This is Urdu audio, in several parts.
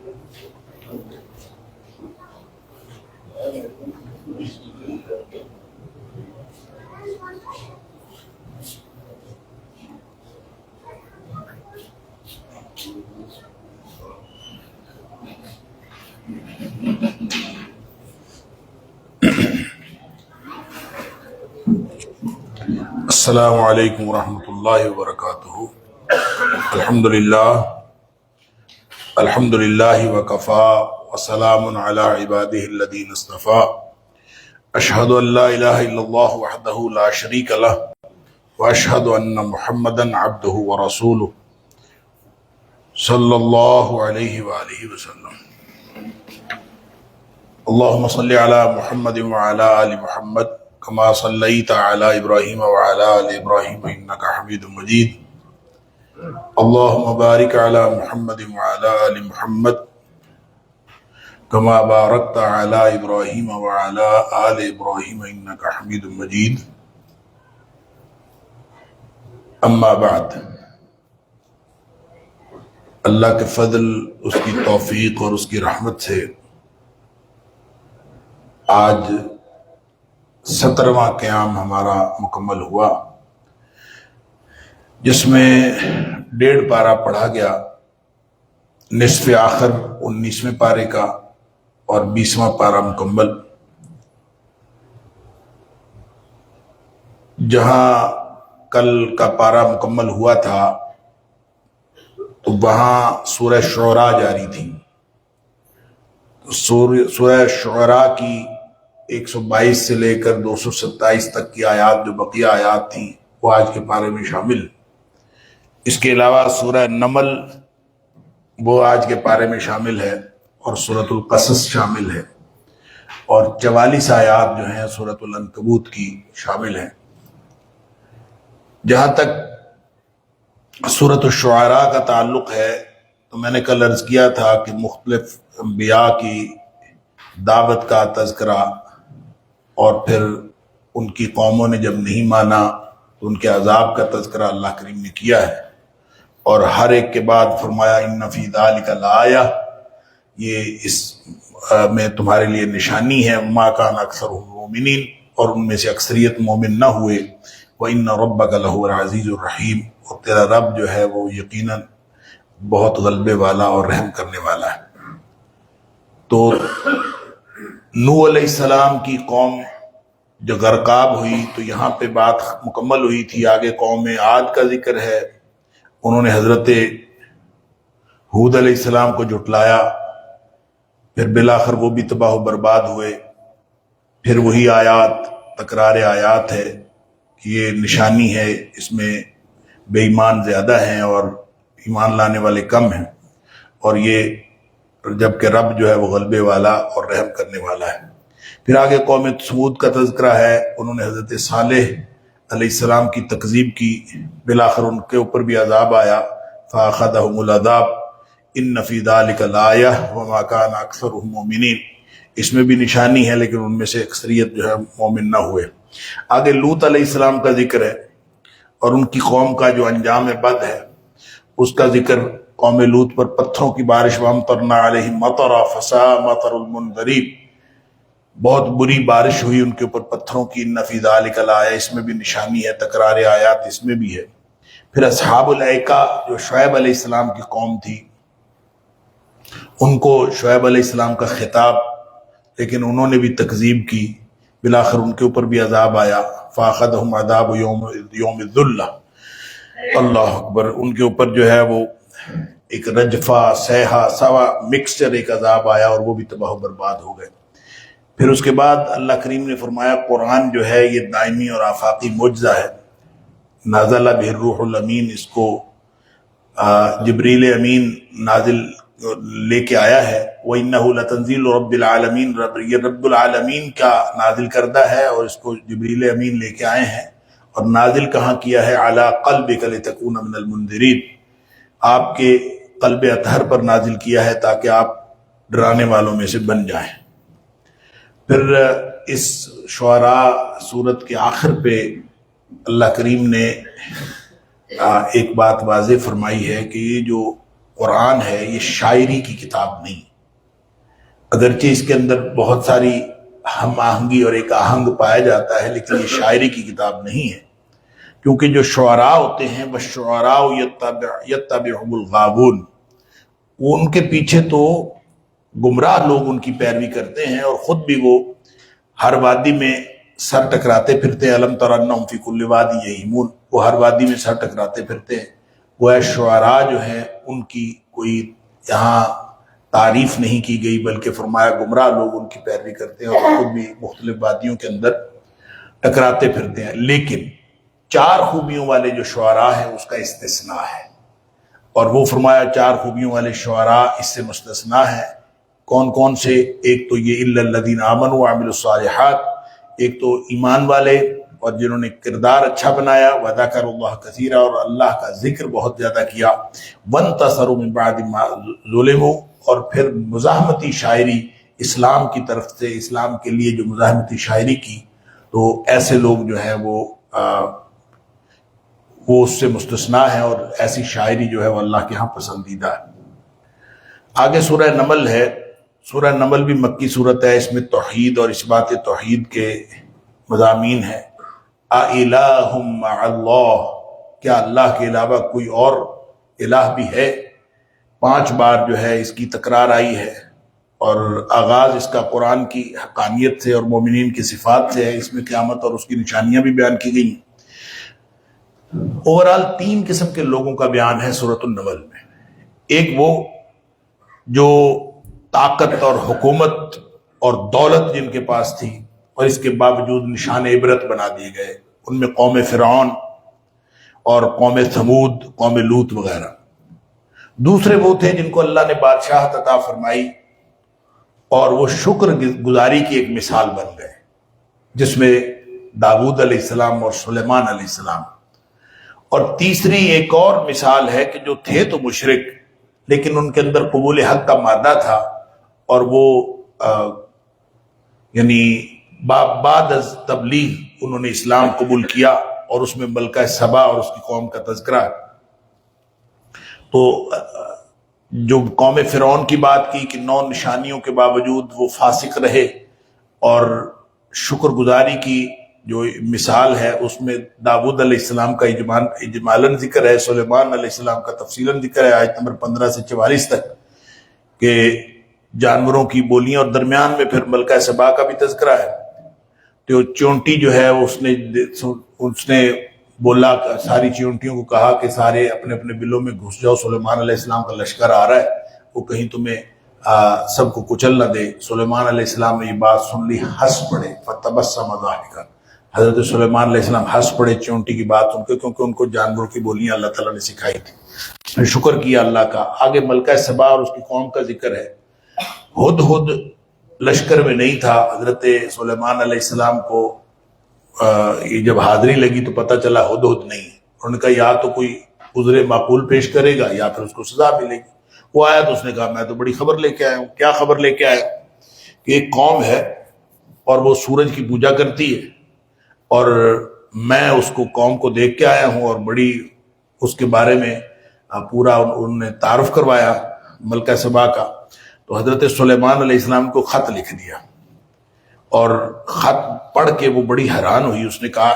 السلام علیکم ورحمۃ اللہ وبرکاتہ۔ الحمد للہ وکفا وسلام علی عبادہ الذین اصطفیٰ، اشہد ان لا الہ الا اللہ وحدہ لا شریک لہ واشہد ان محمدا عبدہ ورسولہ صلی اللہ علیہ وآلہ وسلم۔ اللہم صلی علی محمد وعلی آل محمد کما صلیت علی ابراہیم وعلی آل ابراہیم انک حمید مجید۔ اللہم بارک علی محمد وعلی آل محمد کما بارکت علی ابراہیم وعلی آل ابراہیم انک حمید مجید۔ اما بعد، اللہ کے فضل، اس کی توفیق اور اس کی رحمت سے آج 17واں قیام ہمارا مکمل ہوا، جس میں 1.5 پارہ پڑھا گیا، نصف آخر 19ویں پارے کا اور 20واں پارہ مکمل۔ جہاں کل کا پارہ مکمل ہوا تھا تو وہاں سورہ شعراء جاری تھی۔ سورہ شعراء کی 122 سے لے کر 227 تک کی آیات، جو بقیہ آیات تھیں، وہ آج کے پارے میں شامل۔ اس کے علاوہ سورہ نمل وہ آج کے پارے میں شامل ہے، اور سورۃ القصص شامل ہے، اور 44 آیات جو ہیں سورۃ العنکبوت کی شامل ہیں۔ جہاں تک سورۃ الشعراء کا تعلق ہے تو میں نے کل عرض کیا تھا کہ مختلف انبیاء کی دعوت کا تذکرہ، اور پھر ان کی قوموں نے جب نہیں مانا تو ان کے عذاب کا تذکرہ اللہ کریم نے کیا ہے، اور ہر ایک کے بعد فرمایا ان فی ذلک لآیہ، یہ اس میں تمہارے لیے نشانی ہے، ما کان اکثرهم مؤمنین، اور ان میں سے اکثریت مومن نہ ہوئے، وَإِنَّ رَبَّكَ لَهُوَ الْعَزِيزُ الرَّحِيمُ، اور تیرا رب جو ہے وہ یقیناً بہت غلبے والا اور رحم کرنے والا ہے۔ تو نوح علیہ السلام کی قوم جو غرقاب ہوئی تو یہاں پہ بات مکمل ہوئی تھی۔ آگے قوم عاد کا ذکر ہے، انہوں نے حضرت ہود علیہ السلام کو جھٹلایا، پھر بالآخر وہ بھی تباہ و برباد ہوئے۔ پھر وہی آیات، تکرار آیات ہے کہ یہ نشانی ہے، اس میں بے ایمان زیادہ ہیں اور ایمان لانے والے کم ہیں، اور یہ جبکہ رب جو ہے وہ غلبے والا اور رحم کرنے والا ہے۔ پھر آگے قوم سمود کا تذکرہ ہے، انہوں نے حضرت صالح علیہ السلام کی تکذیب کی، بالآخر ان کے اوپر بھی عذاب آیا، فَأَخَذَهُمُ الْعَذَابُ إِنَّ فِي ذَلِكَ لَآیَةً وَمَا كَانَ أَكْثَرُهُم مُؤْمِنِینَ، اس میں بھی نشانی ہے لیکن ان میں سے اکثریت جو ہے مومن نہ ہوئے۔ آگے لوط علیہ السلام کا ذکر ہے، اور ان کی قوم کا جو انجام بد ہے اس کا ذکر۔ قوم لوط پر پتھروں کی بارش، وَأَمْطَرْنَا عَلَيْهِمْ مَطَرًا فَسَاءَ مَطَرُ الْمُنذَرِينَ، بہت بری بارش ہوئی ان کے اوپر پتھروں کی۔ إِنَّ فِي ذَلِكَ لَآیَةً، اس میں بھی نشانی ہے، تکرار آیات اس میں بھی ہے۔ پھر اصحاب الایکہ جو شعیب علیہ السلام کی قوم تھی، ان کو شعیب علیہ السلام کا خطاب، لیکن انہوں نے بھی تکذیب کی، بالآخر ان کے اوپر بھی عذاب آیا، فَأَخَذَهُمْ عَذَابُ يَوْمِ الذُّلَّةِ، اللہ اکبر، ان کے اوپر جو ہے وہ ایک رجفہ، سیحہ، سوا مکسچر ایک عذاب آیا، اور وہ بھی تباہ و برباد ہو گئے۔ پھر اس کے بعد اللہ کریم نے فرمایا قرآن جو ہے یہ دائمی اور آفاقی معجزہ ہے، نازل بہ الروح الامین، اس کو جبریل امین نازل لے کے آیا ہے، وَإِنَّهُ لَتَنزِيلُ رَبِّ الْعَالَمِينَ، یہ رب العالمین کا نازل کردہ ہے، اور اس کو جبریل امین لے کے آئے ہیں۔ اور نازل کہاں کیا ہے؟ عَلَىٰ قَلْبِكَ لِتَكُونَ مِنَ الْمُنذِرِينَ، آپ کے قلب اطہر پر نازل کیا ہے تاکہ آپ ڈرانے والوں میں سے بن جائیں۔ پھر اس شعراء سورت کے آخر پہ اللہ کریم نے ایک بات واضح فرمائی ہے کہ یہ جو قرآن ہے یہ شاعری کی کتاب نہیں، اگرچہ اس کے اندر بہت ساری ہم آہنگی اور ایک آہنگ پایا جاتا ہے، لیکن یہ شاعری کی کتاب نہیں ہے، کیونکہ جو شعراء ہوتے ہیں والشعراء یتبعهم الغاوون، وہ ان کے پیچھے تو گمراہ لوگ ان کی پیروی کرتے ہیں، اور خود بھی وہ ہر وادی میں سر ٹکراتے پھرتے ہیں۔ الم تر انہم فی کل وادی یہیمون، وہ ہر وادی میں سر ٹکراتے پھرتے ہیں۔ وہ شعراء جو ہیں ان کی کوئی یہاں تعریف نہیں کی گئی، بلکہ فرمایا گمراہ لوگ ان کی پیروی کرتے ہیں اور خود بھی مختلف وادیوں کے اندر ٹکراتے پھرتے ہیں۔ لیکن 4 خوبیوں والے جو شعراء ہیں اس کا استثناء ہے، اور وہ فرمایا 4 خوبیوں والے شعراء اس سے مستثنیٰ ہیں۔ کون کون سے؟ ایک تو یہ الا الذین آمنوا وعملوا الصالحات، ایک تو ایمان والے اور جنہوں نے کردار اچھا بنایا، وذکروا اللہ کثیرا، اور اللہ کا ذکر بہت زیادہ کیا، وانتصروا من بعد ما ظلموا، اور پھر مزاحمتی شاعری اسلام کی طرف سے، اسلام کے لیے جو مزاحمتی شاعری کی، تو ایسے لوگ جو ہیں وہ اس سے مستثنیٰ ہیں، اور ایسی شاعری جو ہے وہ اللہ کے ہاں پسندیدہ ہے۔ آگے سورہ نمل ہے۔ سورہ نمل بھی مکی صورت ہے، اس میں توحید اور اثبات توحید کے مضامین ہیں۔ اِلٰہٌ مع اللہ، کیا اللہ کے علاوہ کوئی اور الہ بھی ہے؟ 5 بار جو ہے اس کی تکرار آئی ہے، اور آغاز اس کا قرآن کی حقانیت سے اور مومنین کی صفات سے ہے۔ اس میں قیامت اور اس کی نشانیاں بھی بیان کی گئی ہیں۔ اوورال 3 قسم کے لوگوں کا بیان ہے سورۃ النمل میں۔ ایک وہ جو طاقت اور حکومت اور دولت جن کے پاس تھی اور اس کے باوجود نشان عبرت بنا دیے گئے، ان میں قوم فرعون اور قوم ثمود، قوم لوط وغیرہ۔ دوسرے وہ تھے جن کو اللہ نے بادشاہت عطا فرمائی اور وہ شکر گزاری کی ایک مثال بن گئے، جس میں داؤد علیہ السلام اور سلیمان علیہ السلام۔ اور تیسری ایک اور مثال ہے کہ جو تھے تو مشرک، لیکن ان کے اندر قبول حق کا مادہ تھا، اور وہ یعنی بعد از تبلیغ انہوں نے اسلام قبول کیا، اور اس میں ملکہ سبا اور اس کی قوم کا تذکرہ ہے۔ تو جو قوم فرعون کی بات کی کہ 9 نشانیوں کے باوجود وہ فاسق رہے، اور شکر گزاری کی جو مثال ہے اس میں داؤد علیہ السلام کا اجمالاً ذکر ہے، سلیمان علیہ السلام کا تفصیلاً ذکر ہے، آیت نمبر 15 سے 44 تک، کہ جانوروں کی بولیاں، اور درمیان میں پھر ملکہ سبا کا بھی تذکرہ ہے۔ تو چونٹی جو ہے اس نے بولا، ساری چونٹیوں کو کہا کہ سارے اپنے اپنے بلوں میں گھس جاؤ، سلیمان علیہ السلام کا لشکر آ رہا ہے، وہ کہیں تمہیں سب کو کچل نہ دے۔ سلیمان علیہ السلام نے یہ بات سن لی، ہنس پڑے، فتبسم ضاحکا، حضرت سلیمان علیہ السلام ہنس پڑے چونٹی کی بات سن کے، کیونکہ ان کو جانوروں کی بولیاں اللہ تعالیٰ نے سکھائی تھی۔ شکر کیا اللہ کا۔ آگے ملکہ سبا اور اس کی قوم کا ذکر ہے۔ ہدہد لشکر میں نہیں تھا، حضرت سلیمان علیہ السلام کو یہ جب حاضری لگی تو پتہ چلا ہدہد نہیں ہے۔ انہوں نے کہا یا تو کوئی عذر معقول پیش کرے گا یا پھر اس کو سزا ملے گی۔ وہ آیا تو اس نے کہا میں تو بڑی خبر لے کے آیا ہوں۔ کیا خبر لے کے آیا؟ کہ ایک قوم ہے اور وہ سورج کی پوجا کرتی ہے، اور میں اس کو قوم کو دیکھ کے آیا ہوں، اور بڑی اس کے بارے میں پورا انہوں نے تعارف کروایا ملکہ سبا کا۔ تو حضرت سلیمان علیہ السلام کو خط لکھ دیا، اور خط پڑھ کے وہ بڑی حیران ہوئی۔ اس نے کہا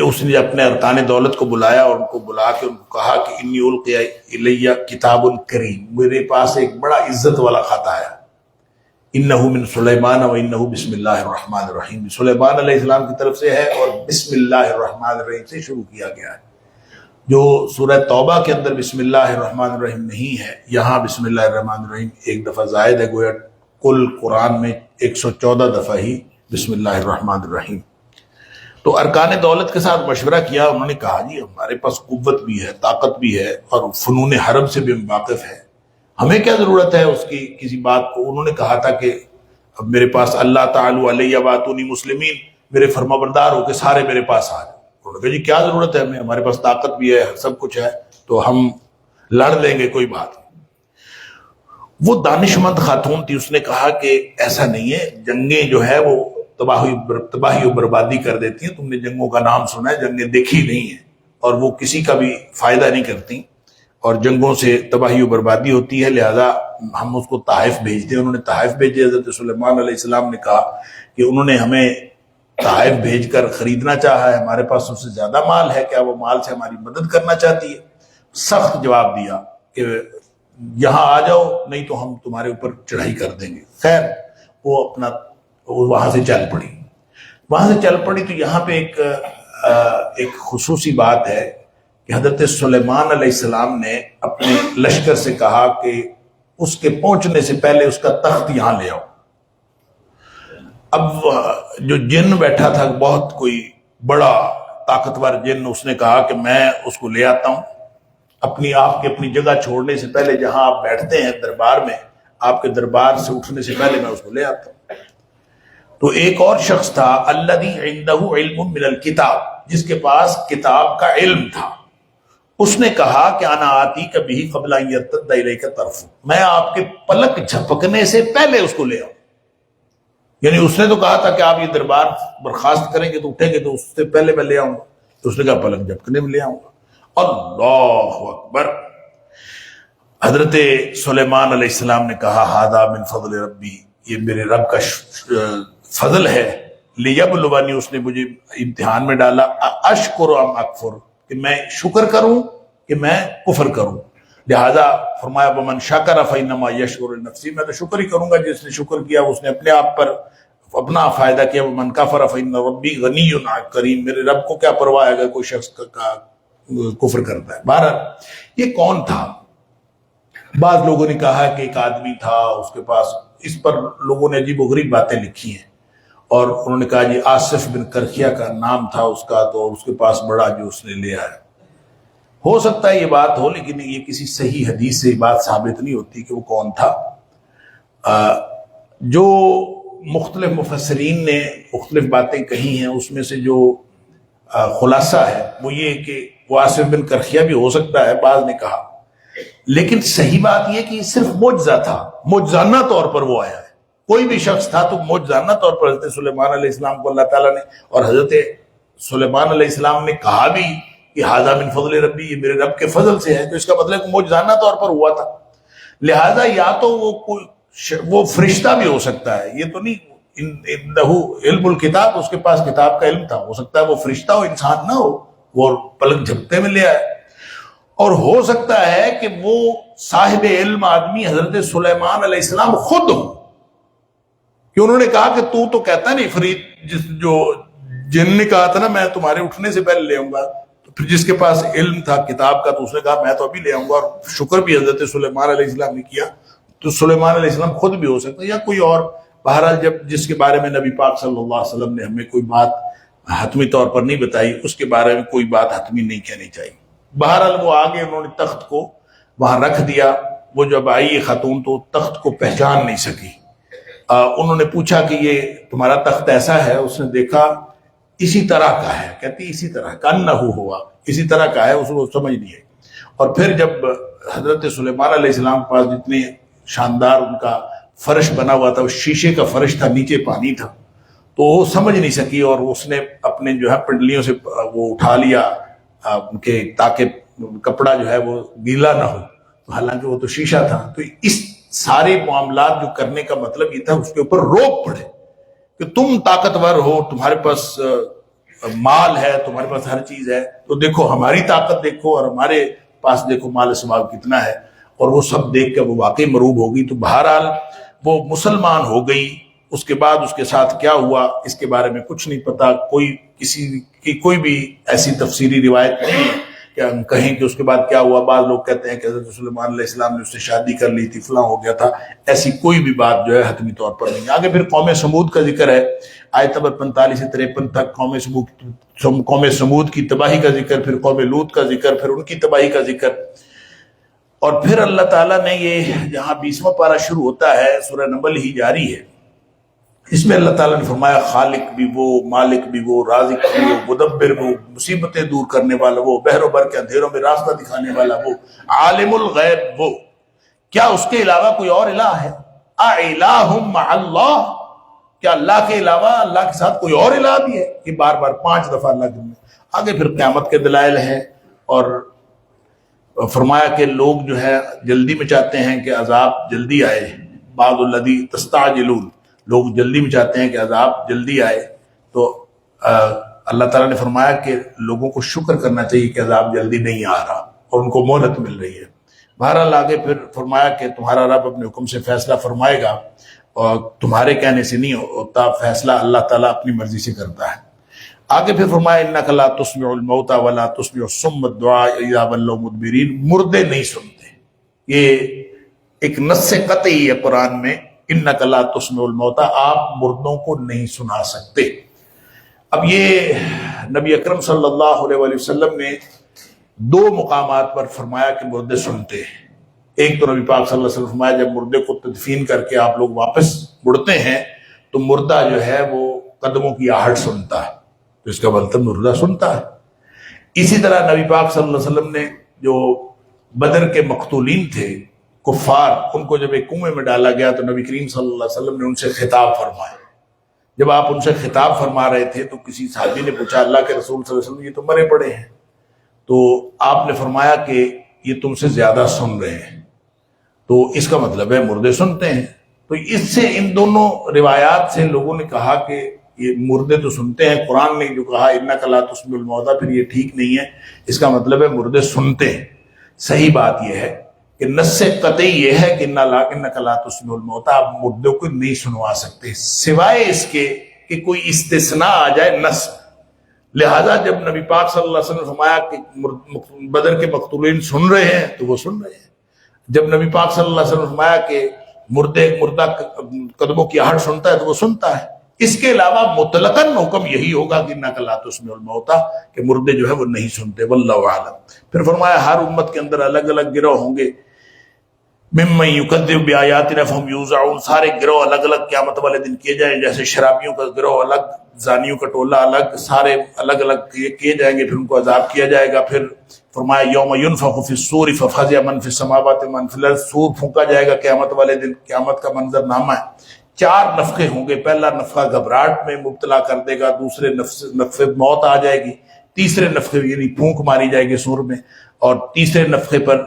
اس نے اپنے ارکان دولت کو بلایا، اور ان کو بلا کے ان کو کہا کہ انی القی الیہ کتاب کریم، میرے پاس ایک بڑا عزت والا خط آیا، انہ من سلیمان و انہ بسم اللہ الرحمن الرحیم، سلیمان علیہ السلام کی طرف سے ہے اور بسم اللہ الرحمن الرحیم سے شروع کیا گیا ہے۔ جو سورہ توبہ کے اندر بسم اللہ الرحمن الرحیم نہیں ہے، یہاں بسم اللہ الرحمن الرحیم ایک دفعہ زائد ہے، گویا کل قرآن میں 114 دفعہ ہی بسم اللہ الرحمن الرحیم۔ تو ارکان دولت کے ساتھ مشورہ کیا، انہوں نے کہا جی ہمارے پاس قوت بھی ہے، طاقت بھی ہے، اور فنون حرب سے بھی ہم واقف ہیں، ہمیں کیا ضرورت ہے اس کی کسی بات کو۔ انہوں نے کہا تھا کہ اب میرے پاس اللہ تعالی علیہ واتونی مسلمین، میرے فرما بردار ہو کے سارے میرے پاس آ جائیں۔ انہوں نے کہا جی کیا ضرورت ہے ہمیں، ہمارے پاس طاقت بھی ہے، سب کچھ ہے، تو ہم لڑ لیں گے، کوئی بات نہیں۔ وہ دانش مند خاتون تھی، اس نے کہا کہ ایسا نہیں ہے، جنگیں جو ہے وہ تباہی و بربادی کر دیتی ہیں، تم نے جنگوں کا نام سنا ہے، جنگیں دیکھی نہیں ہیں، اور وہ کسی کا بھی فائدہ نہیں کرتی، اور جنگوں سے تباہی و بربادی ہوتی ہے، لہذا ہم اس کو تحائف بھیجتے ہیں۔ انہوں نے تحائف بھیجے۔ حضرت سلیمان علیہ السلام نے کہا کہ انہوں نے ہمیں تحائف بھیج کر خریدنا چاہا ہے، ہمارے پاس سب سے زیادہ مال ہے، کیا وہ مال سے ہماری مدد کرنا چاہتی ہے؟ سخت جواب دیا کہ یہاں آ جاؤ نہیں تو ہم تمہارے اوپر چڑھائی کر دیں گے۔ خیر وہ وہاں سے چل پڑی۔ وہاں سے چل پڑی تو یہاں پہ ایک خصوصی بات ہے کہ حضرت سلیمان علیہ السلام نے اپنے لشکر سے کہا کہ اس کے پہنچنے سے پہلے اس کا تخت یہاں لے آؤ۔ اب جو جن بیٹھا تھا بہت کوئی بڑا طاقتور جن، اس نے کہا کہ میں اس کو لے آتا ہوں، آپ کے اپنی جگہ چھوڑنے سے پہلے جہاں آپ بیٹھتے ہیں دربار میں، آپ کے دربار سے اٹھنے سے پہلے میں اس کو لے آتا ہوں۔ تو ایک اور شخص تھا الذی عنده علم من الکتاب، جس کے پاس کتاب کا علم تھا، اس نے کہا کہ انا آتیک بہ قبل ان یرتد الیک طرفک، میں آپ کے پلک جھپکنے سے پہلے اس کو لے آؤں۔ یعنی اس نے تو کہا تھا کہ آپ یہ دربار برخاست کریں گے تو اٹھیں گے تو اس سے پہلے میں لے آؤں گا، تو اس نے کہا پلک جھپکنے میں لے آؤں گا۔ اللہ اکبر۔ حضرت سلیمان علیہ السلام نے کہا ھذا من فضل ربی، یہ میرے رب کا فضل ہے، لیبلونی، اس نے مجھے امتحان میں ڈالا، اشکر ام اکفر، کہ میں شکر کروں کہ میں کفر کروں۔ لہذا فرمایا ومن شکر فانما یشکر لنفسہ، میں تو شکر ہی کروں گا، جس نے شکر کیا اس نے اپنے آپ پر اپنا فائدہ کیا۔ ومن کفر فان ربی غنی کریم، میرے رب کو کیا پرواہ ہے اگر کوئی شخص کا کفر کرتا ہے۔ بہرحال یہ کون تھا؟ بعض لوگوں نے کہا کہ ایک آدمی تھا، اس کے پاس، اس پر لوگوں نے عجیب و غریب باتیں لکھی ہیں، اور انہوں نے کہا جی آصف بن کرخیہ کا نام تھا اس کا، تو اس کے پاس بڑا جو اس نے لے آیا۔ ہو سکتا ہے یہ بات ہو، لیکن یہ کسی صحیح حدیث سے یہ بات ثابت نہیں ہوتی کہ وہ کون تھا۔ جو مختلف مفسرین نے مختلف باتیں کہی ہیں، اس میں سے جو خلاصہ ہے وہ یہ کہ وہ آصف بن کرخیہ بھی ہو سکتا ہے، بعض نے کہا، لیکن صحیح بات یہ کہ یہ صرف معجزہ تھا، معجزانہ طور پر وہ آیا ہے۔ کوئی بھی شخص تھا تو معجزانہ طور پر حضرت سلیمان علیہ السلام کو اللہ تعالیٰ نے، اور حضرت سلیمان علیہ السلام نے کہا بھی کہ ھذا من فضل ربی، یہ میرے رب کے فضل سے ہے، تو اس کا مطلب کہ معجزانہ طور پر ہوا تھا۔ لہذا یا تو وہ فرشتہ بھی ہو سکتا ہے، یہ تو نہیں عنده علم الکتاب، اس کے پاس کتاب کا علم تھا، ہو سکتا ہے وہ فرشتہ ہو، انسان نہ ہو، وہ پلک جھپکتے میں لے آئے۔ اور ہو سکتا ہے کہ وہ صاحب علم آدمی حضرت سلیمان علیہ السلام خود ہو، کہ انہوں نے کہا کہ تو کہتا نہیں فرید، جو جن نے کہا تھا نا میں تمہارے اٹھنے سے پہلے لے آؤں گا، تو پھر جس کے پاس علم تھا کتاب کا تو اس نے کہا میں تو ابھی لے آؤں گا، اور شکر بھی حضرت سلیمان علیہ السلام نے کیا۔ تو سلیمان علیہ السلام خود بھی ہو سکتا ہے یا کوئی اور۔ بہرحال جس کے بارے میں نبی پاک صلی اللہ علیہ وسلم نے ہمیں کوئی بات حتمی طور پر نہیں بتائی، اس کے بارے میں کوئی بات حتمی نہیں کہنی چاہیے۔ بہرحال وہ آگے انہوں نے تخت کو وہاں رکھ دیا۔ وہ جب آئی خاتون تو تخت کو پہچان نہیں سکی۔ انہوں نے پوچھا کہ یہ تمہارا تخت ایسا ہے؟ اس نے دیکھا اسی طرح کا ہے، کہتی اسی طرح کانہ ہوا، اسی طرح کا ہے، اس کو سمجھ نہیں آئی۔ اور پھر جب حضرت سلیمان علیہ السلام کے پاس جتنے شاندار ان کا فرش بنا ہوا تھا، وہ شیشے کا فرش تھا، نیچے پانی تھا، تو وہ سمجھ نہیں سکی، اور اس نے اپنے جو ہے پنڈلیوں سے وہ اٹھا لیا ان کے، تاکہ کپڑا جو ہے وہ گیلا نہ ہو، حالانکہ وہ تو شیشہ تھا۔ تو اس سارے معاملات جو کرنے کا مطلب یہ تھا اس کے اوپر روک پڑے کہ تم طاقتور ہو، تمہارے پاس مال ہے، تمہارے پاس ہر چیز ہے، تو دیکھو ہماری طاقت دیکھو، اور ہمارے پاس دیکھو مال اسباب کتنا ہے۔ اور وہ سب دیکھ کر وہ واقعی مروب ہو گئی۔ تو بہرحال وہ مسلمان ہو گئی۔ اس کے بعد اس کے ساتھ کیا ہوا اس کے بارے میں کچھ نہیں پتا، کسی کی کوئی بھی ایسی تفسیری روایت نہیں ہے کہ ہم کہیں کہ اس کے بعد کیا ہوا۔ بعض لوگ کہتے ہیں کہ حضرت سلیمان علیہ السلام نے اس سے شادی کر لی تھی، فلاں ہو گیا تھا، ایسی کوئی بھی بات جو ہے حتمی طور پر نہیں۔ آگے پھر قوم سمود کا ذکر ہے، آیت نمبر 45 سے 53 تک قوم سمود کی تباہی کا ذکر، پھر قوم لوط کا ذکر، پھر ان کی تباہی کا ذکر، اور پھر اللہ تعالیٰ نے یہ جہاں 20واں پارہ شروع ہوتا ہے، سورہ نمل ہی جاری ہے، اس میں اللہ تعالیٰ نے فرمایا خالق بھی وہ، مالک بھی وہ، رازق بھی وہ، مدبر وہ، مصیبتیں دور کرنے والا وہ، بحر و بر کے اندھیروں میں راستہ دکھانے والا وہ، عالم الغیب وہ، کیا اس کے علاوہ کوئی اور الہ ہے؟ اِلٰہٌ مع اللہ، کیا اللہ کے علاوہ اللہ کے ساتھ کوئی اور الہ بھی ہے؟ یہ بار بار 5 دفعہ اللہ کے، آگے پھر قیامت کے دلائل ہیں، اور فرمایا کہ لوگ جو ہے جلدی میں چاہتے ہیں کہ عذاب جلدی آئے، بعض الذی تستعجلون، لوگ جلدی میں چاہتے ہیں کہ عذاب جلدی آئے، تو اللہ تعالیٰ نے فرمایا کہ لوگوں کو شکر کرنا چاہیے کہ عذاب جلدی نہیں آ رہا اور ان کو مہلت مل رہی ہے۔ بہرحال آگے پھر فرمایا کہ تمہارا رب اپنے حکم سے فیصلہ فرمائے گا اور تمہارے کہنے سے نہیں ہوتا، فیصلہ اللہ تعالیٰ اپنی مرضی سے کرتا ہے۔ آگے پھر فرمایا انک لا تسمع الموتى ولا تسمع الصم الدعاء اذا ولوا مدبرین، مردے نہیں سنتے، یہ ایک نص قطعی ہے قرآن میں، انک لا تسمع الموتى، آپ مردوں کو نہیں سنا سکتے۔ اب یہ نبی اکرم صلی اللہ علیہ وآلہ وسلم نے دو مقامات پر فرمایا کہ مردے سنتے ہیں۔ ایک تو نبی پاک صلی اللہ علیہ وسلم فرمایا جب مردے کو تدفین کر کے آپ لوگ واپس مڑتے ہیں تو مردہ جو ہے وہ قدموں کی آہٹ سنتا ہے، تو اس کا مطلب مردہ سنتا ہے۔ اسی طرح نبی پاک صلی اللہ علیہ وسلم نے جو بدر کے مقتولین تھے کفار، ان کو جب ایک کنویں میں ڈالا گیا تو نبی کریم صلی اللہ علیہ وسلم نے ان سے خطاب فرمایا۔ جب آپ ان سے خطاب فرما رہے تھے تو کسی صحابی نے پوچھا اللہ کے رسول صلی اللہ علیہ وسلم یہ تو مرے پڑے ہیں، تو آپ نے فرمایا کہ یہ تم سے زیادہ سن رہے ہیں، تو اس کا مطلب ہے مردے سنتے ہیں۔ تو اس سے ان دونوں روایات سے لوگوں نے کہا کہ یہ مردے تو سنتے ہیں، قرآن نے جو کہا انک لا تسمع الموتى پھر یہ ٹھیک نہیں ہے، اس کا مطلب ہے مردے سنتے ہیں۔ صحیح بات یہ ہے کہ نص قطعی یہ ہے کہ انک لا تسمع الموتى، آپ مردوں کو نہیں سنوا سکتے سوائے اس کے کہ کوئی استثناء آ جائے نص۔ لہذا جب نبی پاک صلی اللہ علیہ وسلم نے فرمایا کہ بدر کے مقتولین سن رہے ہیں تو وہ سن رہے ہیں، جب نبی پاک صلی اللہ علیہ وسلم نے فرمایا کہ مردہ قدموں کی آہٹ سنتا ہے تو وہ سنتا ہے۔ اس کے علاوہ مطلقاً حکم یہی ہوگا کہ انک لا تسمع الموتى، کہ مردے جو ہے وہ نہیں سنتے، واللہ اعلم۔ پھر فرمایا ہر امت کے اندر الگ الگ گروہ ہوں گے، ممن یکذب بآیاتنا فہم یوزعون، سارے گروہ الگ الگ قیامت والے دن کیے جائیں، جیسے شرابیوں کا گروہ الگ، زانیوں کا ٹولہ الگ، سارے الگ الگ کیے جائیں گے، پھر ان کو عذاب کیا جائے گا۔ پھر فرمایا یوم ینفخ فی الصور ففزع من فی السماوات ومن فی الارض، سور پھونکا جائے گا قیامت والے دن، قیامت کا منظر نامہ ہے۔ 4 نفخے ہوں گے، پہلا نفخہ گھبراہٹ میں مبتلا کر دے گا، دوسرے نفخے موت آ جائے گی، تیسرے نفخے یعنی پھونک ماری جائے گی سور میں، اور تیسرے نفخے پر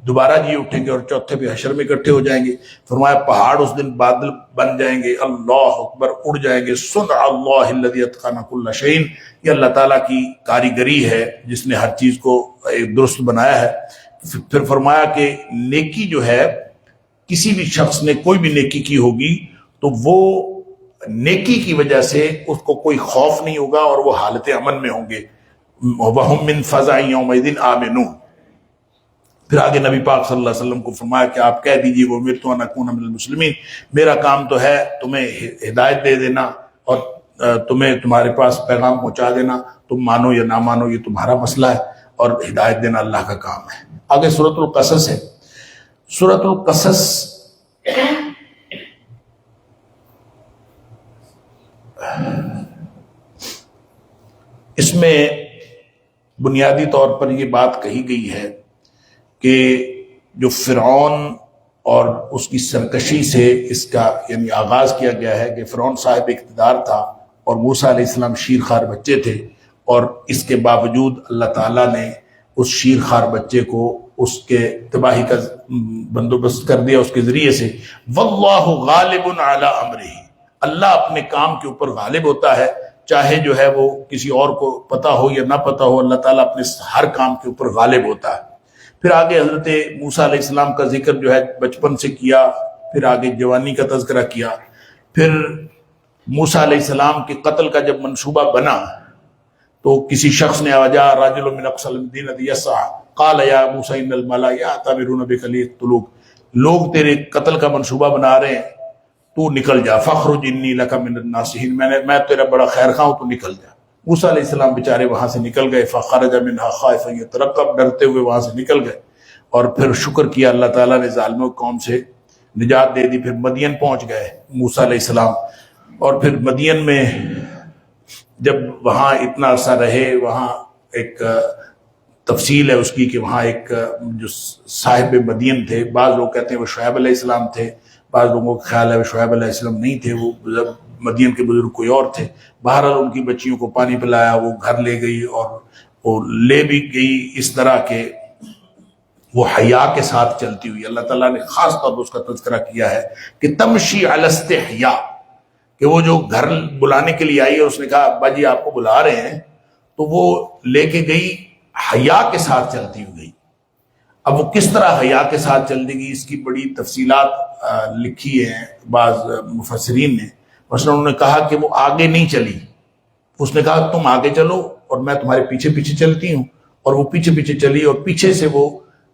دوبارہ جی اٹھیں گے، اور چوتھے پہ حشر میں اکٹھے ہو جائیں گے۔ فرمایا پہاڑ اس دن بادل بن جائیں گے، اللہ اکبر، اڑ جائیں گے۔ صنع اللہ الذی اتقن کل شیء، یہ اللہ تعالیٰ کی کاریگری ہے جس نے ہر چیز کو درست بنایا ہے۔ پھر فرمایا کہ نیکی جو ہے، کسی بھی شخص نے کوئی بھی نیکی کی ہوگی تو وہ نیکی کی وجہ سے اس کو کوئی خوف نہیں ہوگا اور وہ حالت امن میں ہوں گے۔ وَهُمْ مِنْ فَزَعٍ يَوْمَئِذٍ آمِنُونَ۔ پھر آگے نبی پاک صلی اللہ علیہ وسلم کو فرمایا کہ آپ کہہ دیجیے وَأُمِرْتُ أَنْ أَكُونَ مِنَ الْمُسْلِمِينَ، میرا کام تو ہے تمہیں ہدایت دے دینا اور تمہیں تمہارے پاس پیغام پہنچا دینا، تم مانو یا نہ مانو یہ تمہارا مسئلہ ہے، اور ہدایت دینا اللہ کا کام ہے۔ آگے سورۃ القصص ہے۔ سورۃ القصص اس میں بنیادی طور پر یہ بات کہی گئی ہے کہ جو فرعون اور اس کی سرکشی سے اس کا یعنی آغاز کیا گیا ہے کہ فرعون صاحب اقتدار تھا اور موسیٰ علیہ السلام شیر خوار بچے تھے، اور اس کے باوجود اللہ تعالیٰ نے اس شیر خوار بچے کو اس کے تباہی کا بندوبست کر دیا اس کے ذریعے سے۔ واللہ غالب علی امرہ، اللہ اپنے کام کے اوپر غالب ہوتا ہے، چاہے جو ہے وہ کسی اور کو پتہ ہو یا نہ پتہ ہو، اللہ تعالیٰ اپنے ہر کام کے اوپر غالب ہوتا ہے۔ پھر آگے حضرت موسیٰ علیہ السلام کا ذکر جو ہے بچپن سے کیا، پھر آگے جوانی کا تذکرہ کیا، پھر موسیٰ علیہ السلام کے قتل کا جب منصوبہ بنا تو کسی شخص نے آجا راجل من اقصى المدینہ یسعی قال یا موسیٰ ان الملأ یأتمرون بک لیقتلوک، لوگ تیرے قتل کا منصوبہ بنا رہے ہیں، تو نکل جا، فخرج انی لک من الناصحین، میں تیرا بڑا خیر خواہ ہوں، تو نکل جا۔ موسیٰ علیہ السلام بیچارے وہاں سے نکل گئے، فخرج منہا خائفا یترقب، ڈرتے ہوئے وہاں سے نکل گئے، اور پھر شکر کیا اللہ تعالیٰ نے ظالموں قوم سے نجات دے دی۔ پھر مدین پہنچ گئے موسیٰ علیہ السلام، اور پھر مدین میں جب وہاں اتنا عرصہ رہے، وہاں ایک تفصیل ہے اس کی کہ وہاں ایک جو صاحب مدین تھے، بعض لوگ کہتے ہیں وہ شعیب علیہ السلام تھے، بعض لوگوں کا خیال ہے وہ شعیب علیہ السلام نہیں تھے، وہ مدین کے بزرگ کوئی اور تھے۔ بہرحال ان کی بچیوں کو پانی پلایا، وہ گھر لے گئی اور وہ لے بھی گئی اس طرح کہ وہ حیا کے ساتھ چلتی ہوئی. اللہ تعالیٰ نے خاص طور پر اس کا تذکرہ کیا ہے کہ تمشی علی استحیا، کہ وہ جو گھر بلانے کے لیے آئی ہے، اس نے کہا ابا جی آپ کو بلا رہے ہیں، تو وہ لے کے گئی حیا کے ساتھ چلتی ہوئی گئی. اب وہ کس طرح حیا کے ساتھ چلتی گئی، اس کی بڑی تفصیلات لکھی ہیں بعض مفسرین نے. مثلا انہوں نے کہا کہ وہ آگے نہیں چلی، اس نے کہا تم آگے چلو اور میں تمہارے پیچھے پیچھے چلتی ہوں، اور وہ پیچھے پیچھے چلی اور پیچھے سے وہ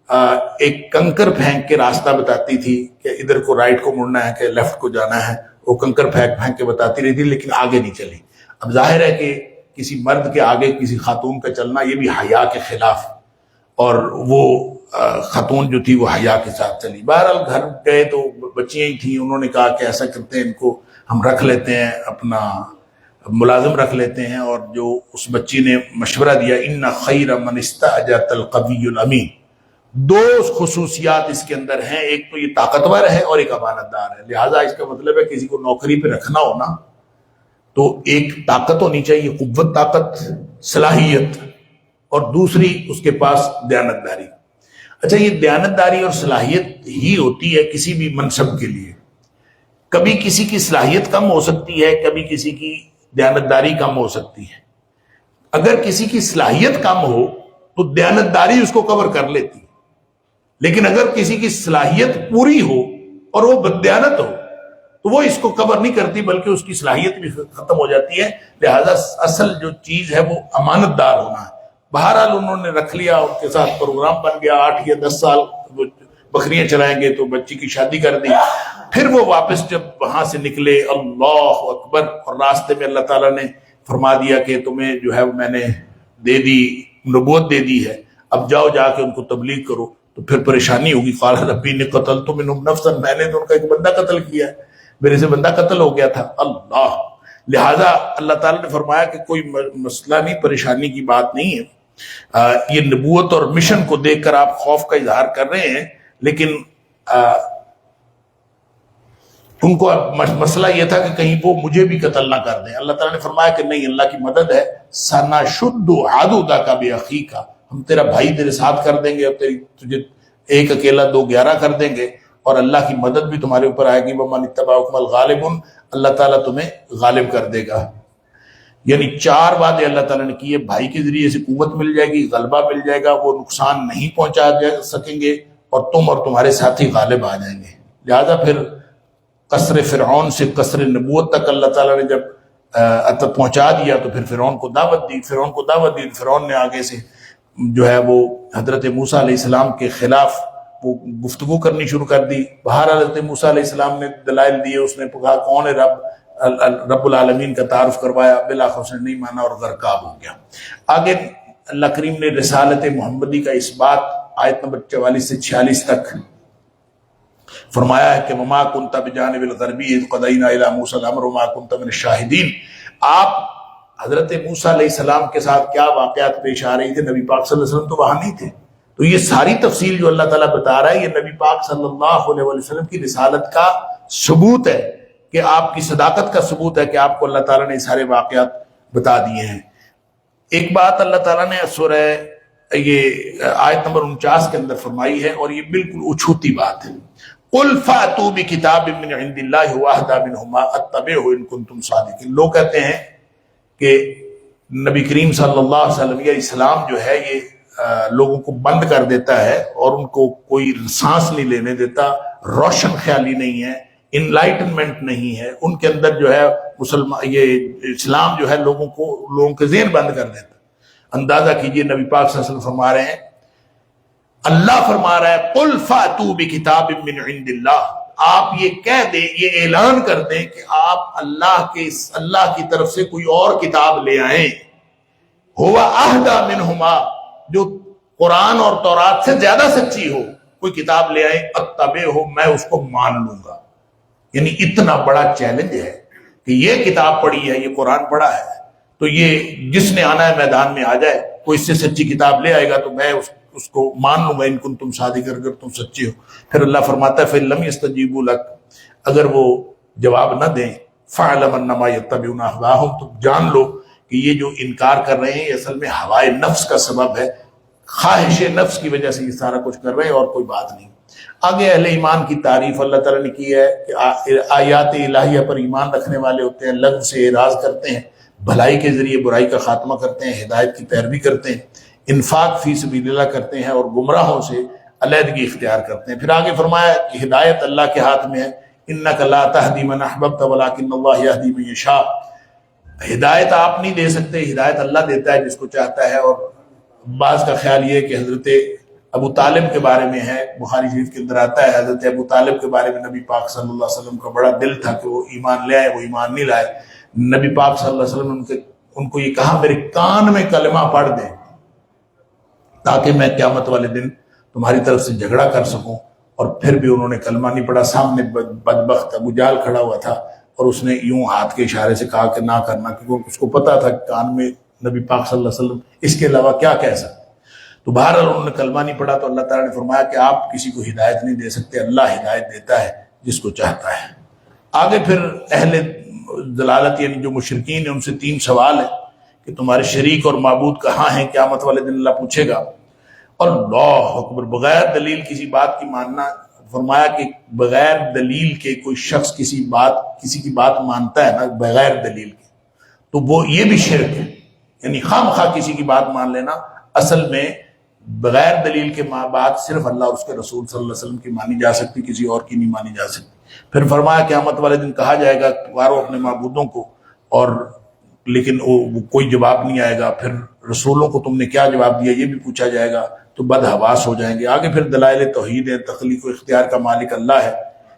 ایک کنکر پھینک کے راستہ بتاتی تھی کہ ادھر کو رائٹ کو مڑنا ہے کہ لیفٹ کو جانا ہے. وہ کنکر پھینک پھینک کے بتاتی رہی تھی لیکن آگے نہیں چلی. اب ظاہر ہے کہ کسی مرد کے آگے کسی خاتون کا چلنا یہ بھی حیا کے خلاف، اور وہ خاتون جو تھی وہ حیا کے ساتھ چلی. بہرحال گھر گئے تو بچیاں ہی تھیں، انہوں نے کہا کہ ایسا کرتے ہیں ان کو ہم رکھ لیتے ہیں، اپنا ملازم رکھ لیتے ہیں. اور جو اس بچی نے مشورہ دیا ان خیر من استاجرت القوی الامین، دو خصوصیات اس کے اندر ہیں، ایک تو یہ طاقتور ہے اور ایک امانت دار ہے. لہٰذا اس کا مطلب ہے کسی کو نوکری پہ رکھنا ہونا تو ایک طاقت ہونی چاہیے، قوت، طاقت، صلاحیت، اور دوسری اس کے پاس دیانتداری. اچھا، یہ دیانتداری اور صلاحیت ہی ہوتی ہے کسی بھی منصب کے لیے. کبھی کسی کی صلاحیت کم ہو سکتی ہے، کبھی کسی کی دیانتداری کم ہو سکتی ہے. اگر کسی کی صلاحیت کم ہو تو دیانتداری اس کو کور کر لیتی، لیکن اگر کسی کی صلاحیت پوری ہو اور وہ بددیانت ہو تو وہ اس کو کور نہیں کرتی بلکہ اس کی صلاحیت بھی ختم ہو جاتی ہے. لہذا اصل جو چیز ہے وہ امانت دار ہونا ہے. بہرحال انہوں نے رکھ لیا، ان کے ساتھ پروگرام بن گیا. 8 یا 10 سال وہ بکریاں چرائیں گے تو بچی کی شادی کر دی. پھر وہ واپس جب وہاں سے نکلے، اللہ اکبر، اور راستے میں اللہ تعالیٰ نے فرما دیا کہ تمہیں جو ہے میں نے دے دی، نبوت دے دی ہے، اب جاؤ جا کے ان کو تبلیغ کرو. تو پھر پریشانی ہوگی. قال ربی انی قتلت منهم نفسا، میں نے تو ان کا ایک بندہ قتل کیا ہے، میرے سے بندہ قتل ہو گیا تھا. اللہ، لہذا اللہ تعالیٰ نے فرمایا کہ کوئی مسئلہ نہیں، پریشانی کی بات نہیں ہے. یہ نبوت اور مشن کو دیکھ کر آپ خوف کا اظہار کر رہے ہیں، لیکن ان کو مسئلہ یہ تھا کہ کہیں وہ مجھے بھی قتل نہ کر دیں. اللہ تعالیٰ نے فرمایا کہ نہیں، اللہ کی مدد ہے. سَنَشُدُّ عَضُدَكَ بِأَخِيكَ، ہم تیرا بھائی تیرے ساتھ کر دیں گے، اور تجھے ایک اکیلا 2 11 کر دیں گے، اور اللہ کی مدد بھی تمہارے اوپر آئے گی. وَمَنِ اتَّبَعَكُمُ الْغَالِبُونَ، اللہ تعالیٰ تمہیں غالب کر دے گا. یعنی 4 باتیں اللہ تعالیٰ نے کی ہے. بھائی کے ذریعے سے قوت مل جائے گی، غلبہ مل جائے گا، وہ نقصان نہیں پہنچا سکیں گے، اور تم اور تمہارے ساتھی غالب آ جائیں گے. لہذا پھر قصر فرعون سے قصر نبوت تک اللہ تعالیٰ نے جب پہنچا دیا تو پھر فرعون کو دعوت دی. فرعون نے آگے سے جو ہے وہ حضرت موسیٰ علیہ السلام کے خلاف وہ گفتگو کرنی شروع کر دی. باہر حضرت موسیٰ علیہ السلام نے دلائل دیے، اس نے کہا کون ہے رب العالمین کا تعارف کروایا. بالآخر اس نے نہیں مانا اور غرقاب ہو گیا. آگے اللہ کریم نے رسالت محمدی کا اس بات آیت نمبر 44 سے 46 تک فرمایا ہے کہ وما كنت بجانب الغربی اذ قضینا الی موسیٰ الامر وما كنت من الشاہدین. آپ حضرت موسیٰ علیہ السلام کے ساتھ کیا واقعات پیش آ رہی تھے، نبی پاک صلی اللہ علیہ وسلم تو وہاں نہیں تھے. تو یہ ساری تفصیل جو اللہ تعالیٰ بتا رہا ہے یہ نبی پاک صلی اللہ علیہ وسلم کی رسالت کا ثبوت ہے، کہ آپ کی صداقت کا ثبوت ہے کہ آپ کو اللہ تعالیٰ نے سارے واقعات بتا دیے ہیں. ایک بات اللہ تعالیٰ نے سورہ یہ آیت نمبر 49 کے اندر فرمائی ہے، اور یہ بالکل اچھوتی بات ہے. قُلْ فَأْتُوا بِكِتَابٍ مِّنْ عِنْدِ اللَّهِ وَأَهْدَىٰ مِنْهُمَا أَتَّبِعْهُ إِن كُنتُمْ صَادِقِينَ. لوگ کہتے ہیں کہ نبی کریم صلی اللہ علیہ وسلم یا اسلام جو ہے یہ لوگوں کو بند کر دیتا ہے اور ان کو کوئی سانس نہیں لینے دیتا، روشن خیالی نہیں ہے، انلائٹنمنٹ نہیں ہے ان کے اندر، جو ہے یہ اسلام جو ہے لوگوں کے ذہن بند کر دیتا. اندازہ کیجئے نبی پاک صلی اللہ علیہ وسلم فرما رہے ہیں، اللہ فرما رہا ہے قُلْ فَأْتُوا بِكِتَابٍ مِّنْ عِنْدِ اللَّهِ، آپ یہ کہہ دیں، یہ اعلان کر دیں کہ آپ اللہ کی طرف سے کوئی اور کتاب لے آئیں. هُوَ أَهْدَىٰ مِنْهُمَا، جو قرآن اور تورات سے زیادہ سچی ہو، کوئی کتاب لے آئیں. اتبعہ، میں اس کو مان لوں گا. یعنی اتنا بڑا چیلنج ہے کہ یہ کتاب پڑھی ہے، یہ قرآن پڑھا ہے، تو یہ جس نے آنا ہے میدان میں آ جائے، کوئی اس سے سچی کتاب لے آئے گا تو میں اس کو مان لوں گا. ان کنتم صادق، اگر تم سچے ہو. پھر اللہ فرماتا ہے فَإِن لَّمْ يَسْتَجِيبُوا لَكَ، اگر وہ جواب نہ دیں، فَاعْلَمْ أَنَّمَا يَتَّبِعُونَ أَهْوَاءَهُمْ، تو جان لو کہ یہ جو انکار کر رہے ہیں یہ اصل میں ہوائے نفس کا سبب ہے. خواہش نفس کی وجہ سے یہ سارا کچھ کر رہے ہیں اور کوئی بات نہیں۔ آگے اہل ایمان کی تعریف اللہ تعالیٰ نے کی ہے کہ آیات الہیہ پر ایمان رکھنے والے ہوتے ہیں، لغو سے اعراض کرتے ہیں، بھلائی کے ذریعے برائی کا خاتمہ کرتے ہیں، ہدایت کی پیروی کرتے ہیں، انفاق فی سبیل اللہ کرتے ہیں، اور گمراہوں سے علیحدگی اختیار کرتے ہیں۔ پھر آگے فرمایا کہ ہدایت اللہ کے ہاتھ میں ہے، انک لا تہدی من احببت ولکن اللہ یہدی من یشاء۔ ہدایت آپ نہیں دے سکتے، ہدایت اللہ دیتا ہے جس کو چاہتا ہے۔ اور بعض کا خیال یہ کہ حضرت ابو طالب کے بارے میں ہے، بخاری شریف کے اندر آتا ہے حضرت ابو طالب کے بارے میں نبی پاک صلی اللہ علیہ وسلم کا بڑا دل تھا کہ وہ ایمان لے آئے، وہ ایمان نہیں لائے۔ نبی پاک صلی اللہ علیہ وسلم نے ان کو یہ کہا میرے کان میں کلمہ پڑھ دیں تاکہ میں قیامت والے دن تمہاری طرف سے جھگڑا کر سکوں، اور پھر بھی انہوں نے کلمہ نہیں پڑھا۔ سامنے بدبخت ابو جہل کھڑا ہوا تھا اور اس نے یوں ہاتھ کے اشارے سے کہا کہ نہ کرنا، کیونکہ اس کو پتا تھا کہ کان میں نبی پاک صلی اللہ علیہ وسلم اس کے علاوہ کیا کہہ سکتے۔ تو بہرحال انہوں نے کلمہ نہیں پڑھا، تو اللہ تعالیٰ نے فرمایا کہ آپ کسی کو ہدایت نہیں دے سکتے، اللہ ہدایت دیتا ہے جس کو چاہتا ہے۔ آگے پھر اہل ضلالت یعنی جو مشرکین ہیں ان سے 3 سوال ہے کہ تمہارے شریک اور معبود کہاں ہیں، قیامت والے دن اللہ پوچھے گا۔ اللہ اکبر، بغیر دلیل کسی بات کی ماننا، فرمایا کہ بغیر دلیل کے کوئی شخص کسی کی بات مانتا ہے نا بغیر دلیل کے، تو وہ یہ بھی شرک ہے، یعنی خواہ مخواہ کسی کی بات مان لینا۔ اصل میں بغیر دلیل کے بات صرف اللہ اور اس کے رسول صلی اللہ علیہ وسلم کی مانی جا سکتی، کسی اور کی نہیں مانی جا سکتی۔ پھر فرمایا قیامت والے دن کہا جائے گا پکارو اپنے معبودوں کو، اور لیکن وہ کوئی جواب نہیں آئے گا۔ پھر رسولوں کو تم نے کیا جواب دیا یہ بھی پوچھا جائے گا، تو بدحواس ہو جائیں گے۔ آگے پھر دلائل توحید ہے، تخلیق و اختیار کا مالک اللہ ہے،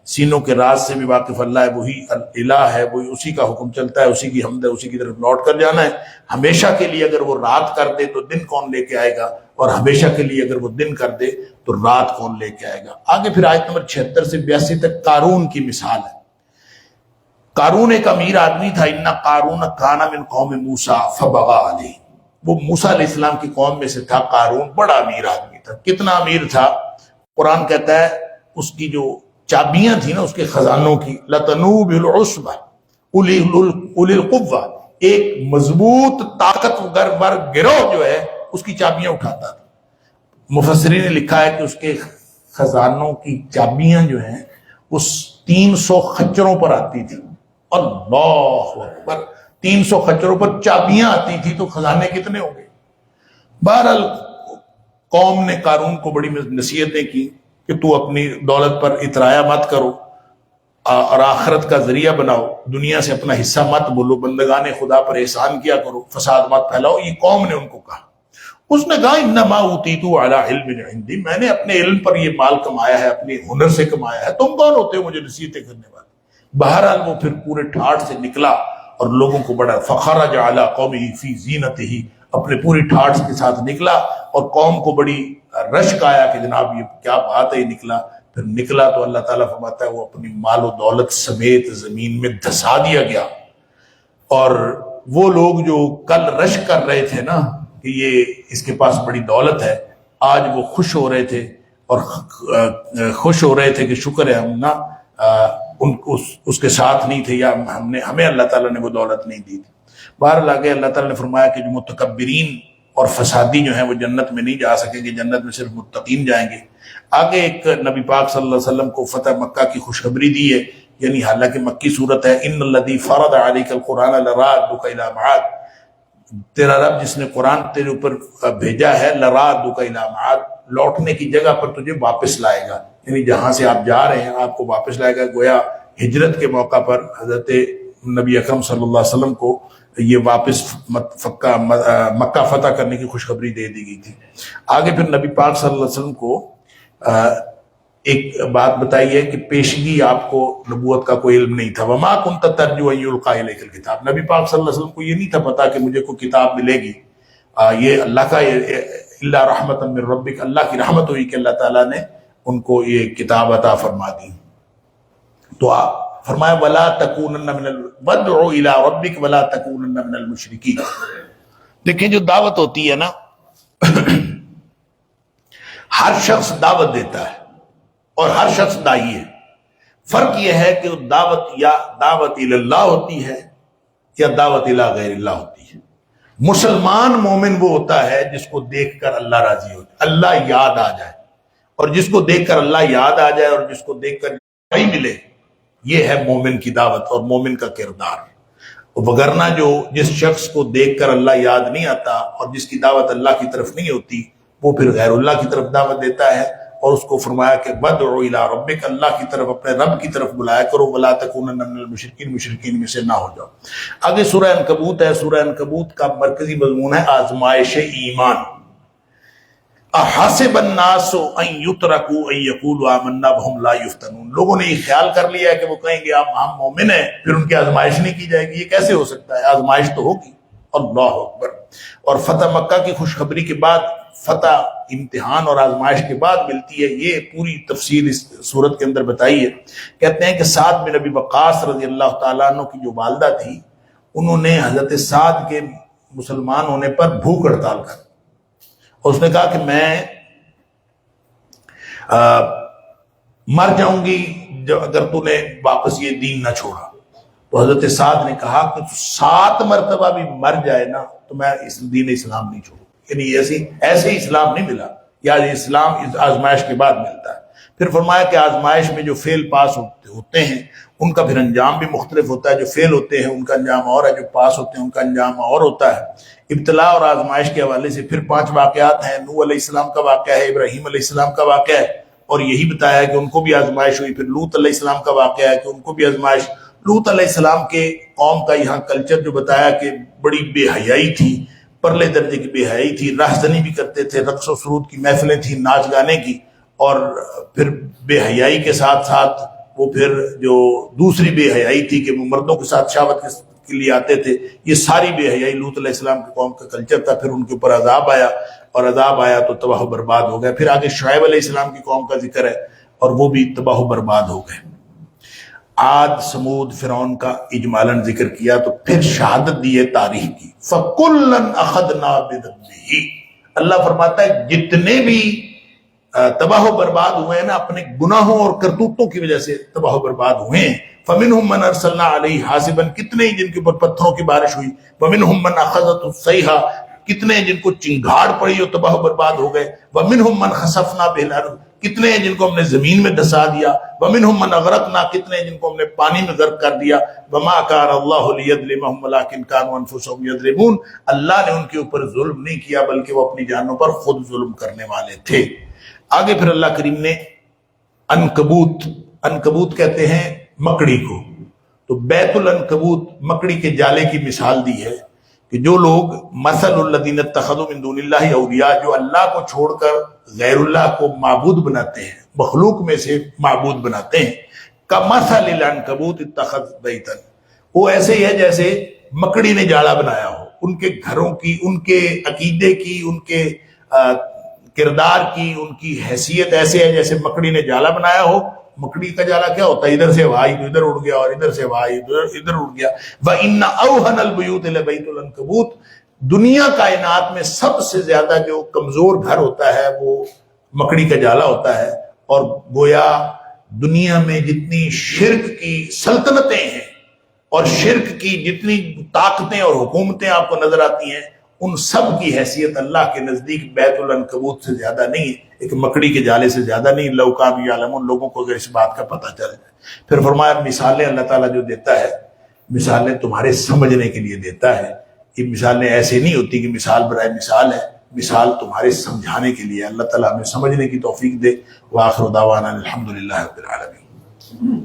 سینوں کے راز سے بھی واقف اللہ ہے، وہی الہ ہے، وہی اسی کا حکم چلتا ہے، اسی کی حمد ہے، اسی کی طرف لوٹ کر جانا ہے۔ ہمیشہ کے لیے اگر وہ رات کر دے تو دن کون لے کے آئے گا، اور ہمیشہ کے لیے اگر وہ دن کر دے تو رات کون لے کے آئے گا۔ آگے پھر آیت نمبر 76 سے 82 تک قارون کی مثال ہے۔ قارون ایک امیر آدمی تھا، ان قارون کان من قوم موسیٰ فبغى علیہ، وہ موسیٰ علیہ السلام کی قوم میں سے تھا۔ قارون بڑا امیر آدمی تھا۔ کتنا امیر تھا؟ قرآن کہتا ہے اس کی جو چابیاں تھیں نا اس کے خزانوں کی، لَتَنُوبِ الْعُصْبَةِ أُولِي الْقُوَّةِ، ایک مضبوط طاقتور گروہ جو ہے اس کی چابیاں اٹھاتا تھا۔ مفسرین نے لکھا ہے کہ اس کے خزانوں کی چابیاں جو ہیں اس 300 خچروں پر آتی تھی۔ اللہ اکبر، 300 خچروں پر چابیاں آتی تھی تو خزانے کتنے ہوں گے؟ بہرحال قوم نے قارون کو بڑی نصیحتیں کی کہ تو اپنی دولت پر اترایا مت کرو اور آخرت کا ذریعہ بناؤ، دنیا سے اپنا حصہ مت بولو، بندگان خدا پر احسان کیا کرو، فساد مت پھیلاؤ۔ یہ قوم نے ان کو کہا۔ اس نے کہا انما اوتیت علی علم عندی، میں نے اپنے علم پر یہ مال کمایا ہے، اپنے ہنر سے کمایا ہے، تم کون ہوتے ہو مجھے نصیحتیں کرنے والے؟ بہرحال وہ پھر پورے ٹھاٹ سے نکلا اور لوگوں کو بڑا فخرج علی قومہ فی زینتہ، اپنے پوری ٹھاٹ کے ساتھ نکلا اور قوم کو بڑی رشک آیا کہ جناب یہ کیا بات ہے، یہ نکلا۔ پھر نکلا تو اللہ تعالیٰ فرماتا ہے وہ اپنی مال و دولت سمیت زمین میں دھسا دیا گیا۔ اور وہ لوگ جو کل رشک کر رہے تھے نا کہ یہ اس کے پاس بڑی دولت ہے، آج وہ خوش ہو رہے تھے اور خوش ہو رہے تھے کہ شکر ہے ہم نا اس کے ساتھ نہیں تھے، یا ہمیں اللہ تعالیٰ نے وہ دولت نہیں دی تھی۔ بہرحال آگے اللہ تعالیٰ نے فرمایا کہ جو متکبرین اور فسادی جو ہیں وہ جنت میں نہیں جا سکیں گے، جنت میں صرف متقین جائیں گے۔ آگے ایک نبی پاک صلی اللہ علیہ وسلم کو فتح مکہ کی خوشخبری دی ہے، یعنی حالانکہ مکی صورت ہے، ان الذی فرض علیک القرآن لرادک الی معاد، تیرا رب جس نے قرآن تیرے اوپر بھیجا ہے، لرادک الی معاد، لوٹنے کی جگہ پر تجھے واپس لائے گا، یعنی جہاں سے آپ جا رہے ہیں آپ کو واپس لائے گا۔ گویا ہجرت کے موقع پر حضرت نبی اکرم صلی اللہ علیہ وسلم کو یہ واپس مکہ فتح کرنے کی خوشخبری دے دی گئی تھی۔ آگے پھر نبی پاک صلی اللہ علیہ وسلم کو ایک بات بتائی ہے کہ پیشگی آپ کو نبوت کا کوئی علم نہیں تھا۔ وما كنت ترجو ان يلقى اليك الكتاب، نبی پاک صلی اللہ علیہ وسلم کو یہ نہیں تھا پتا کہ مجھے کوئی کتاب ملے گی، یہ اللہ کا الا رحمۃ من ربک، اللہ کی رحمت ہوئی کہ اللہ تعالیٰ نے ان کو یہ کتاب عطا فرما دی۔ تو فرمایا ولا تکونن من وادع الى ربک ولا تکونن من المشرکین۔ دیکھیں جو دعوت ہوتی ہے نا، ہر شخص دعوت دیتا ہے اور ہر شخص داعی ہے، فرق یہ ہے کہ دعوت یا دعوت الی اللہ ہوتی ہے یا دعوت الی غیر اللہ ہوتی ہے۔ مسلمان مومن وہ ہوتا ہے جس کو دیکھ کر اللہ راضی ہو جائے، اللہ یاد آ جائے، اور جس کو دیکھ کر اللہ یاد آ جائے اور جس کو دیکھ کر نہیں ملے، یہ ہے مومن کی دعوت اور مومن کا کردار۔ وگرنہ جو جس شخص کو دیکھ کر اللہ یاد نہیں آتا اور جس کی دعوت اللہ کی طرف نہیں ہوتی، وہ پھر غیر اللہ کی طرف دعوت دیتا ہے، اور اس کو فرمایا کہ بدعو الی ربک، اللہ کی طرف، اپنے رب کی طرف بلایا کرو، ولا تکونن من المشرکین، مشرکین میں سے نہ ہو جاؤ۔ آگے سورہ عنکبوت ہے۔ سورہ عنکبوت کا مرکزی مضمون ہے آزمائش ایمان۔ احسب الناس ان یترکوا ان یقولوا آمنا وهم لا یفتنون، لوگوں نے یہ خیال کر لیا ہے کہ وہ کہیں گے ہم مومن ہیں، پھر ان کی آزمائش نہیں کی جائے گی، یہ کیسے ہو سکتا ہے؟ آزمائش تو ہوگی۔ اللہ اکبر۔ اور فتح مکہ کی خوشخبری کے بعد فتح امتحان اور آزمائش کے بعد ملتی ہے، یہ پوری تفصیل اس صورت کے اندر بتائی ہے۔ کہتے ہیں کہ سعد بن ابی وقاص رضی اللہ تعالیٰ عنہ کی جو والدہ تھی، انہوں نے حضرت سعد کے مسلمان ہونے پر بھوک ہڑتال کر، اور اس نے کہا کہ میں مر جاؤں گی اگر تو نے واپس یہ دین نہ چھوڑا۔ تو حضرت سعد نے کہا کہ 7 مرتبہ بھی مر جائے نا تو میں اس دین اسلام نہیں چھوڑوں، یعنی ایسے ہی اسلام نہیں ملا، یا اسلام اس آزمائش کے بعد ملتا ہے۔ پھر فرمایا کہ آزمائش میں جو فیل پاس ہوتے ہیں ان کا پھر انجام بھی مختلف ہوتا ہے، جو فیل ہوتے ہیں ان کا انجام اور ہے، جو پاس ہوتے ہیں ان کا انجام اور ہوتا ہے۔ ابتلا اور آزمائش کے حوالے سے پھر 5 واقعات ہیں۔ نوح علیہ السلام کا واقعہ ہے، ابراہیم علیہ السلام کا واقعہ ہے، اور یہی بتایا ہے کہ ان کو بھی آزمائش ہوئی۔ پھر لوط علیہ السلام کا واقعہ ہے کہ ان کو بھی آزمائش۔ لوط علیہ السلام کے قوم کا یہاں کلچر جو بتایا کہ بڑی بے حیائی تھی، پرلے درجے کی بے حیائی تھی، رہزنی بھی کرتے تھے، رقص و سرود کی محفلیں تھیں، ناچ گانے کی، اور پھر بے حیائی کے ساتھ ساتھ وہ پھر جو دوسری بے حیائی تھی کہ وہ مردوں کے ساتھ شہوت کے لیے آتے تھے، یہ ساری بے حیائی لوط علیہ السلام کی قوم کا کلچر تھا۔ پھر ان کے اوپر عذاب آیا، اور عذاب آیا تو تباہ و برباد ہو گئے۔ پھر آگے شعیب علیہ السلام کی قوم کا ذکر ہے، اور وہ بھی تباہ و برباد ہو گئے۔ عاد، سمود، فرعون کا اجمالاً ذکر کیا، تو پھر شہادت دی ہے تاریخ کی۔ فَكُلًّا أَخَذْنَا بِذَنبِهِ، اللہ فرماتا ہے جتنے بھی تباہ و برباد ہوئے ہیں نا، اپنے گناہوں اور کرتوتوں کی وجہ سے تباہ و برباد ہوئے ہیں۔ فَمِنْهُمْ مَنْ أَرْسَلْنَا عَلَيْهِ حَاسِبًا، کتنے جن کے اوپر پتھروں کی بارش ہوئی۔ وَمِنْهُمْ مَنْ أَخَذَتْهُ الصَّيْحَةُ، کتنے جن کو چنگھاڑ پڑی اور تباہ و برباد ہو گئے۔ وَمِنْهُمْ مَنْ خَسَفْنَا بِهِ الْأَرْضَ، کتنے ہیں جن کو ہم نے زمین میں دھسا دیا۔ وَمِنْهُمْ مَنْ أَغْرَقْنَا، کتنے ہیں جن کو ہم نے پانی میں غرق کر دیا۔ وَمَا كَانَ اللَّهُ لِيَظْلِمَهُمْ وَلَكِنْ كَانُوا أَنفُسَهُمْ يَظْلِمُونَ، اللہ نے ان کے اوپر ظلم نہیں کیا بلکہ وہ اپنی جانوں پر خود ظلم کرنے والے تھے۔ آگے پھر اللہ کریم نے عنکبوت کہتے ہیں مکڑی کو، تو بیت العنکبوت مکڑی کے جالے کی مثال دی ہے کہ جو لوگ مثل الذین اتخذوا من دون اللہ اولیاء، جو اللہ کو چھوڑ کر غیر اللہ کو معبود بناتے ہیں، مخلوق میں سے معبود بناتے ہیں، کمثل العنکبوت اتخذت بیتا، وہ ایسے ہی ہے جیسے مکڑی نے جالا بنایا ہو۔ ان کے گھروں کی، ان کے عقیدے کی، ان کے کردار کی، ان کی حیثیت ایسے ہے جیسے مکڑی نے جالا بنایا ہو۔ مکڑی کا جالا کیا ہوتا ہے؟ ادھر سے ہوا آئی تو ادھر اڑ گیا، اور ادھر سے ہوا آئی ادھر اڑ گیا۔ وَإِنَّ أَوْهَنَ الْبُيُوتِ لَبَيْتُ الْعَنكَبُوتِ، دنیا کائنات میں سب سے زیادہ جو کمزور گھر ہوتا ہے وہ مکڑی کا جالا ہوتا ہے۔ اور گویا دنیا میں جتنی شرک کی سلطنتیں ہیں اور شرک کی جتنی طاقتیں اور حکومتیں آپ کو نظر آتی ہیں، ان سب کی حیثیت اللہ کے نزدیک بیت العنکبوت سے زیادہ نہیں ہے، ایک مکڑی کے جالے سے زیادہ نہیں۔ لو کانوا یعلمون، لوگوں کو اگر اس بات کا پتہ چل جائے۔ پھر فرمایا مثالیں اللہ تعالیٰ جو دیتا ہے، مثالیں تمہارے سمجھنے کے لیے دیتا ہے۔ یہ مثالیں ایسے نہیں ہوتی کہ مثال برائے مثال ہے، مثال تمہارے سمجھانے کے لیے۔ اللہ تعالیٰ ہمیں سمجھنے کی توفیق دے۔ وآخر دعوانا الحمدللہ رب العالمین۔